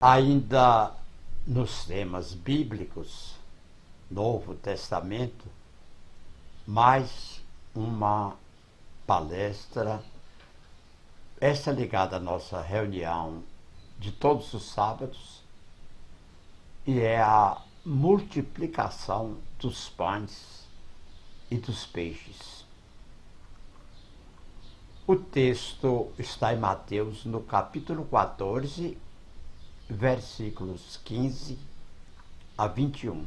Ainda nos temas bíblicos, Novo Testamento, mais uma palestra, esta ligada à nossa reunião de todos os sábados, e é a multiplicação dos pães e dos peixes. O texto está em Mateus, no capítulo 14, versículos 15 a 21.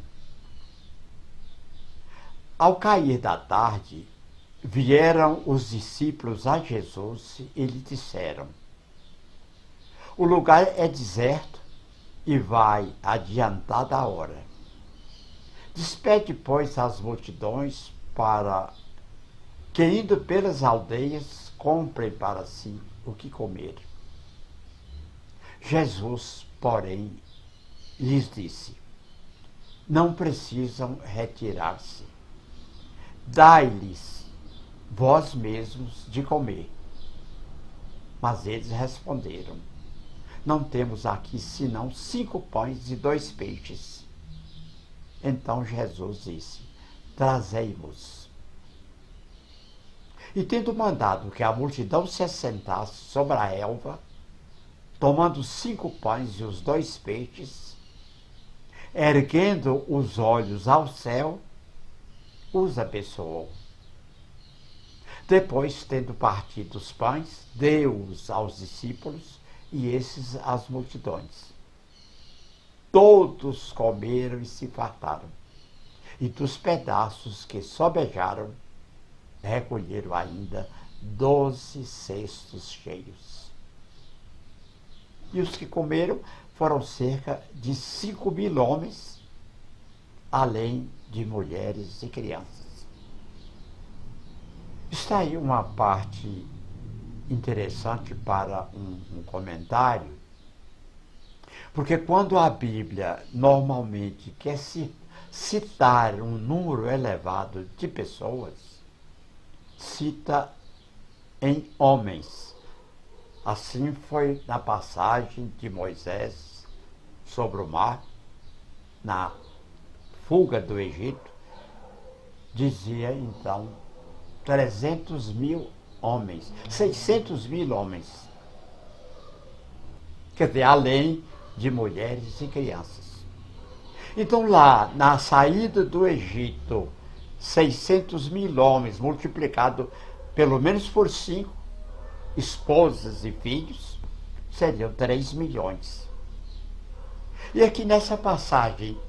Ao cair da tarde, vieram os discípulos a Jesus e lhe disseram: o lugar é deserto e vai adiantar da hora. Despede, pois, as multidões para que, indo pelas aldeias, comprem para si o que comer. Jesus, porém, lhes disse: não precisam retirar-se. Dai-lhes vós mesmos de comer. Mas eles responderam: não temos aqui senão 5 pães e 2 peixes. Então Jesus disse: trazei-vos. E tendo mandado que a multidão se assentasse sobre a relva, tomando 5 pães e os 2 peixes, erguendo os olhos ao céu, os abençoou. Depois, tendo partido os pães, deu-os aos discípulos e esses às multidões. Todos comeram e se fartaram, e dos pedaços que sobejaram, recolheram ainda 12 cestos cheios. E os que comeram foram cerca de 5.000 homens, além de mulheres e crianças. Está aí uma parte interessante para um comentário, porque quando a Bíblia normalmente quer citar um número elevado de pessoas, cita em homens. Assim foi na passagem de Moisés sobre o mar, na fuga do Egito, dizia então 300.000 homens, 600.000 homens. Quer dizer, além de mulheres e crianças. Então lá, na saída do Egito, 600.000 homens, multiplicado pelo menos por 5 esposas e filhos, seriam 3 milhões. E aqui nessa passagem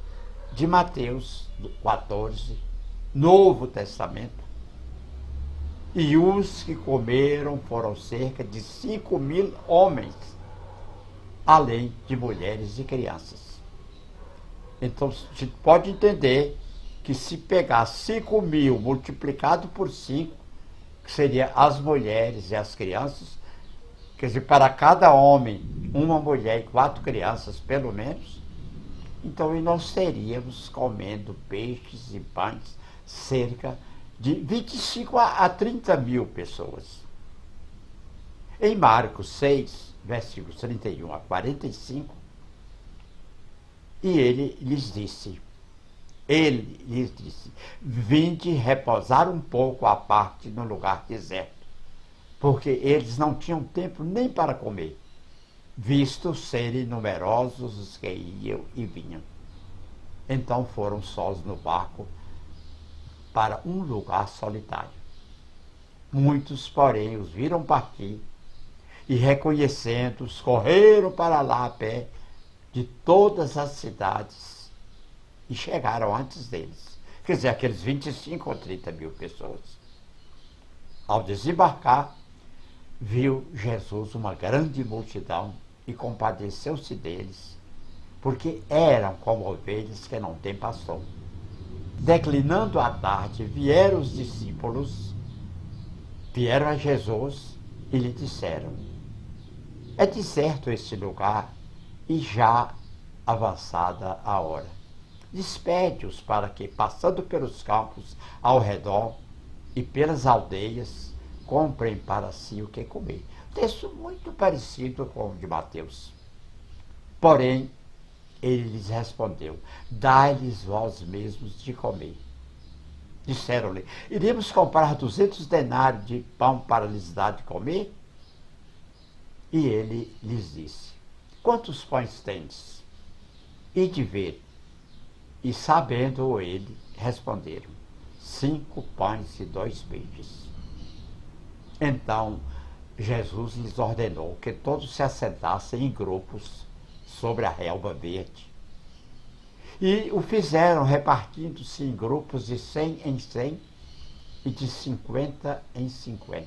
de Mateus 14, Novo Testamento, e os que comeram foram cerca de 5.000 homens, além de mulheres e crianças. Então, a gente pode entender que se pegar 5.000 multiplicado por 5, que seria as mulheres e as crianças, quer dizer, para cada homem, uma mulher e 4 crianças, pelo menos, então nós teríamos comendo peixes e pães cerca de 25 a 30 mil pessoas. Em Marcos 6, versículos 31 a 45, e ele lhes disse, vinde repousar um pouco à parte no lugar deserto, porque eles não tinham tempo nem para comer, visto serem numerosos os que iam e vinham. Então foram sós no barco para um lugar solitário. Muitos, porém, os viram partir e, reconhecendo-os, correram para lá a pé de todas as cidades e chegaram antes deles. Quer dizer, aqueles 25 ou 30 mil pessoas. Ao desembarcar, viu Jesus uma grande multidão e compadeceu-se deles, porque eram como ovelhas que não têm pastor. Declinando a tarde, vieram os discípulos, vieram a Jesus e lhe disseram: é deserto este lugar e já avançada a hora. Despede-os para que, passando pelos campos ao redor e pelas aldeias, comprem para si o que comer. Texto muito parecido com o de Mateus. Porém, ele lhes respondeu: dai-lhes vós mesmos de comer. Disseram-lhe: iremos comprar 200 denários de pão para lhes dar de comer? E ele lhes disse: quantos pães tendes? Ide ver. E sabendo ele, responderam: 5 pães e 2 peixes. Então Jesus lhes ordenou que todos se assentassem em grupos sobre a relva verde. E o fizeram repartindo-se em grupos de 100 em 100 e de 50 em 50.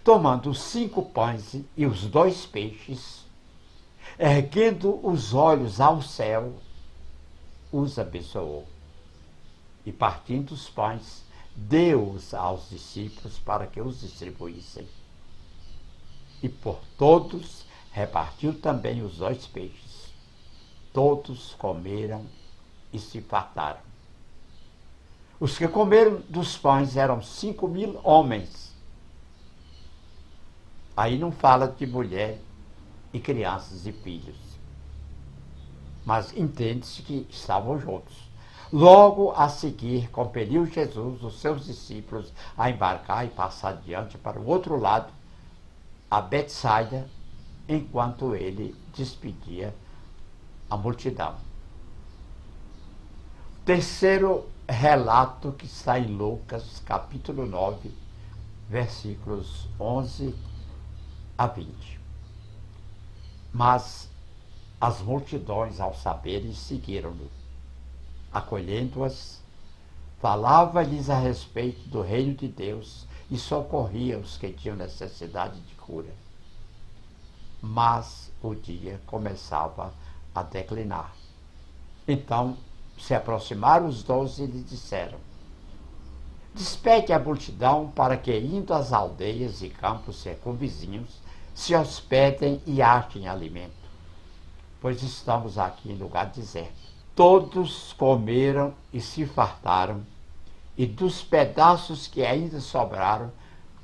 Tomando os 5 pães e os 2 peixes, erguendo os olhos ao céu, os abençoou. E partindo os pães, deu-os aos discípulos para que os distribuíssem. E por todos repartiu também os 2 peixes. Todos comeram e se fartaram. Os que comeram dos pães eram 5.000 homens. Aí não fala de mulher e crianças e filhos, mas entende-se que estavam juntos. Logo a seguir, compeliu Jesus os seus discípulos a embarcar e passar adiante para o outro lado, a Betsaida, enquanto ele despedia a multidão. Terceiro relato que está em Lucas, capítulo 9, versículos 11 a 20. Mas as multidões, ao saberem, seguiram-no. Acolhendo-as, falava-lhes a respeito do reino de Deus e socorria os que tinham necessidade de cura. Mas o dia começava a declinar. Então se aproximaram os 12 e lhe disseram: despede a multidão para que, indo às aldeias e campos circunvizinhos, se hospedem e achem alimento, pois estamos aqui em lugar deserto. Todos comeram e se fartaram, e dos pedaços que ainda sobraram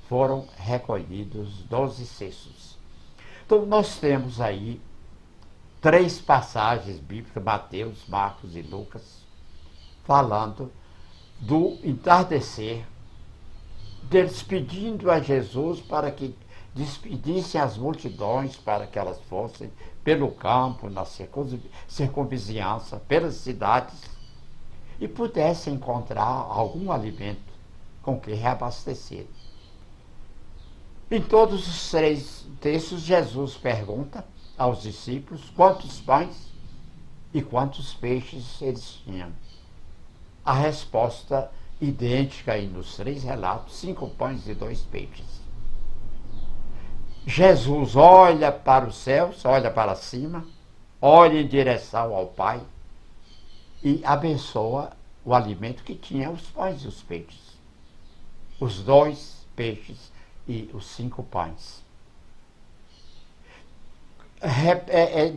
foram recolhidos 12 cestos. Então nós temos aí 3 passagens bíblicas, Mateus, Marcos e Lucas, falando do entardecer, deles pedindo a Jesus para que despedissem as multidões, para que elas fossem pelo campo, na circunvizinhança, pelas cidades, e pudessem encontrar algum alimento com que reabastecer. Em todos os 3 textos, Jesus pergunta aos discípulos quantos pães e quantos peixes eles tinham. A resposta idêntica aí nos 3 relatos: 5 pães e 2 peixes. Jesus olha para os céus, olha para cima, olha em direção ao Pai e abençoa o alimento que tinha, os pães e os peixes. Os 2 peixes e os 5 pães.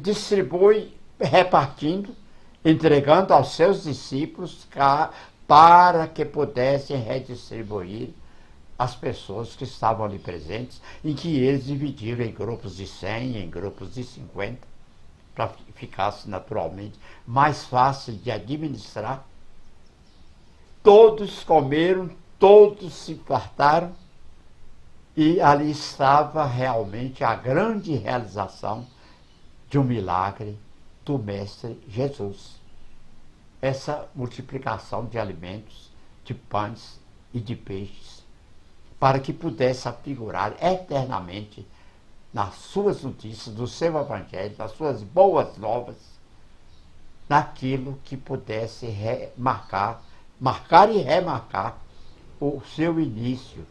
Distribui, repartindo, entregando aos seus discípulos para que pudessem redistribuir as pessoas que estavam ali presentes, em que eles dividiram em grupos de 100, em grupos de 50, para que ficasse naturalmente mais fácil de administrar. Todos comeram, todos se fartaram, e ali estava realmente a grande realização de um milagre do Mestre Jesus. Essa multiplicação de alimentos, de pães e de peixes, para que pudesse afigurar eternamente nas suas notícias, do seu evangelho, nas suas boas novas, naquilo que pudesse marcar e remarcar o seu início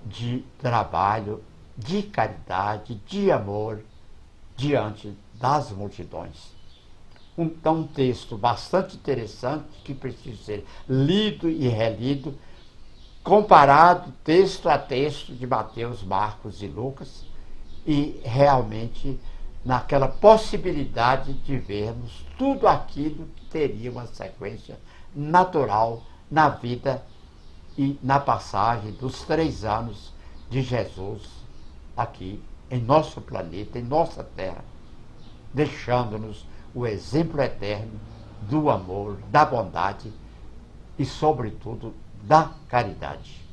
de trabalho, de caridade, de amor, diante das multidões. Então, um texto bastante interessante que precisa ser lido e relido, comparado texto a texto de Mateus, Marcos e Lucas, e realmente naquela possibilidade de vermos tudo aquilo que teria uma sequência natural na vida e na passagem dos 3 anos de Jesus aqui em nosso planeta, em nossa terra. deixando-nos o exemplo eterno do amor, da bondade e, sobretudo, da caridade.